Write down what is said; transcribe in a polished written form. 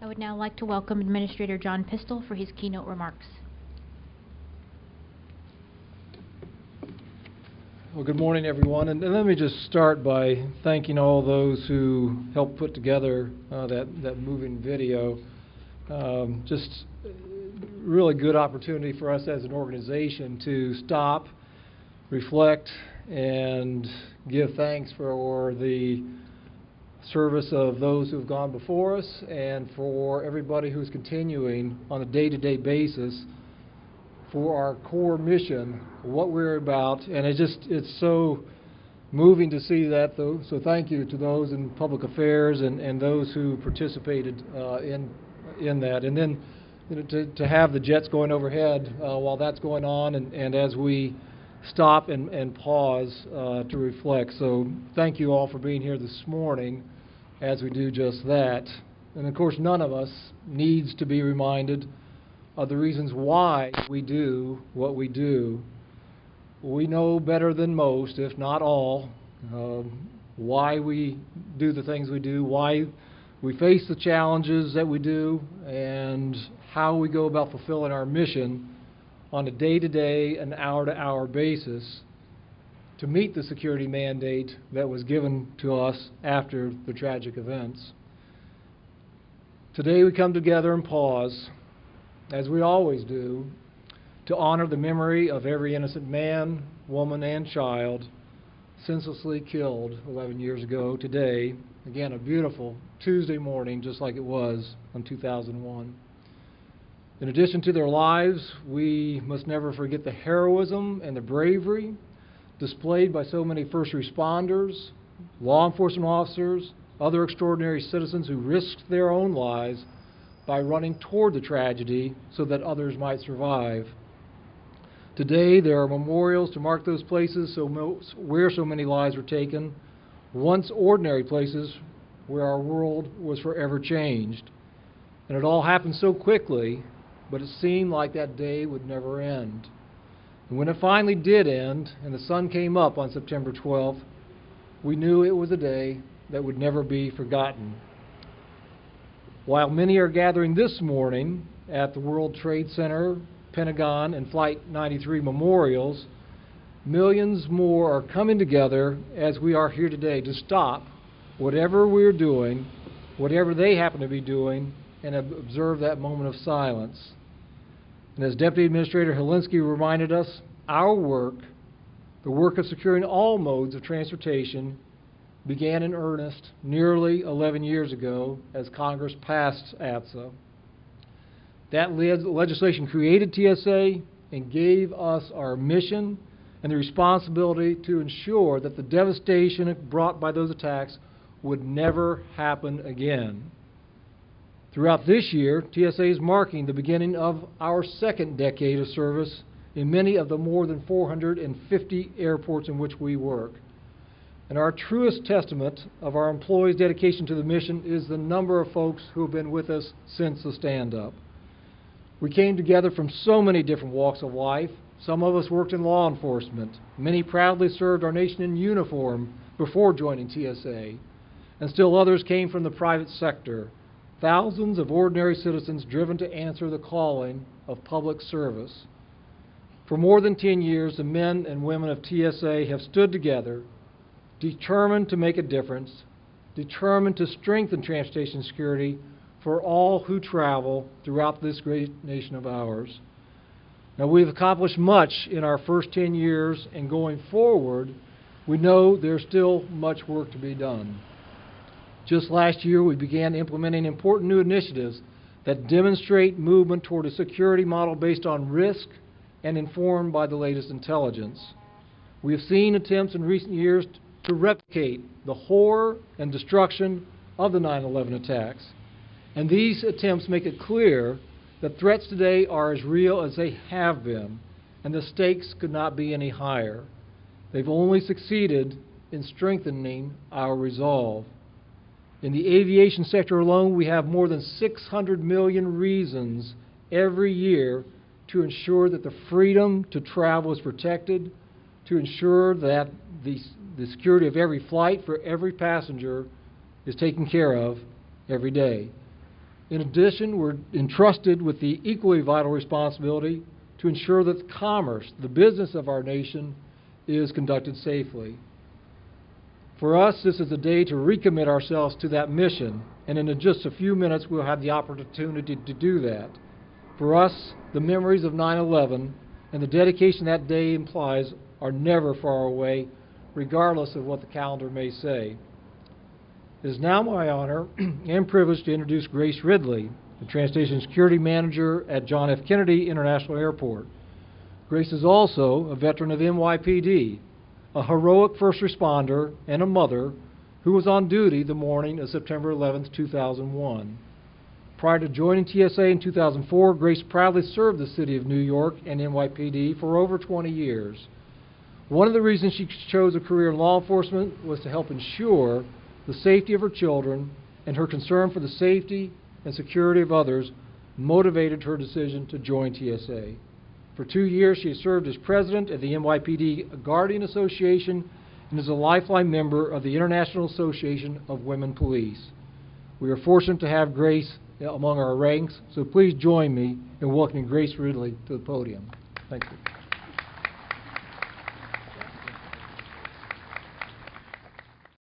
I would now like to welcome Administrator John Pistole for his keynote remarks. Well, good morning, everyone. And let me just start by thanking all those who helped put together that moving video. Just really good opportunity for us as an organization to stop, reflect, and give thanks for the service of those who have gone before us and for everybody who's continuing on a day-to-day basis for our core mission, what we're about. And it's so moving to see that, though. So thank you to those in public affairs and those who participated in that. And then to have the jets going overhead while that's going on, and as we stop and pause to reflect. So thank you all for being here this morning as we do just that. And of course, none of us needs to be reminded of the reasons why we do what we do. We know better than most, if not all, why we do the things we do, why we face the challenges that we do, and how we go about fulfilling our mission on a day-to-day and hour-to-hour basis to meet the security mandate that was given to us after the tragic events. Today we come together and pause, as we always do, to honor the memory of every innocent man, woman, and child senselessly killed 11 years ago today. Again, a beautiful Tuesday morning, just like it was in 2001. In addition to their lives, we must never forget the heroism and the bravery displayed by so many first responders, law enforcement officers, other extraordinary citizens who risked their own lives by running toward the tragedy so that others might survive. Today, there are memorials to mark those places where so many lives were taken, once ordinary places where our world was forever changed. And it all happened so quickly, but it seemed like that day would never end. And when it finally did end, and the sun came up on September 12th, we knew it was a day that would never be forgotten. While many are gathering this morning at the World Trade Center, Pentagon, and Flight 93 memorials, millions more are coming together as we are here today to stop whatever we're doing, whatever they happen to be doing, and observe that moment of silence. And as Deputy Administrator Helinski reminded us, our work, the work of securing all modes of transportation, began in earnest nearly 11 years ago as Congress passed TSA. That legislation created TSA and gave us our mission and the responsibility to ensure that the devastation brought by those attacks would never happen again. Throughout this year, TSA is marking the beginning of our second decade of service in many of the more than 450 airports in which we work. And our truest testament of our employees' dedication to the mission is the number of folks who have been with us since the stand-up. We came together from so many different walks of life. Some of us worked in law enforcement. Many proudly served our nation in uniform before joining TSA. And still others came from the private sector. Thousands of ordinary citizens driven to answer the calling of public service. For more than 10 years, the men and women of TSA have stood together, determined to make a difference, determined to strengthen transportation security for all who travel throughout this great nation of ours. Now, we've accomplished much in our first 10 years, and going forward, we know there's still much work to be done. Just last year, we began implementing important new initiatives that demonstrate movement toward a security model based on risk and informed by the latest intelligence. We have seen attempts in recent years to replicate the horror and destruction of the 9/11 attacks. And these attempts make it clear that threats today are as real as they have been, and the stakes could not be any higher. They've only succeeded in strengthening our resolve. In the aviation sector alone, we have more than 600 million reasons every year to ensure that the freedom to travel is protected, to ensure that the security of every flight for every passenger is taken care of every day. In addition, we're entrusted with the equally vital responsibility to ensure that commerce, the business of our nation, is conducted safely. For us, this is a day to recommit ourselves to that mission, and in just a few minutes we'll have the opportunity to do that. For us, the memories of 9/11 and the dedication that day implies are never far away, regardless of what the calendar may say. It is now my honor and privilege to introduce Grace Ridley, the Transportation Security Manager at John F. Kennedy International Airport. Grace is also a veteran of NYPD, a heroic first responder, and a mother who was on duty the morning of September 11, 2001. Prior to joining TSA in 2004, Grace proudly served the city of New York and NYPD for over 20 years. One of the reasons she chose a career in law enforcement was to help ensure the safety of her children, and her concern for the safety and security of others motivated her decision to join TSA. For 2 years, she has served as president of the NYPD Guardian Association and is a lifelong member of the International Association of Women Police. We are fortunate to have Grace among our ranks, so please join me in welcoming Grace Ridley to the podium. Thank you.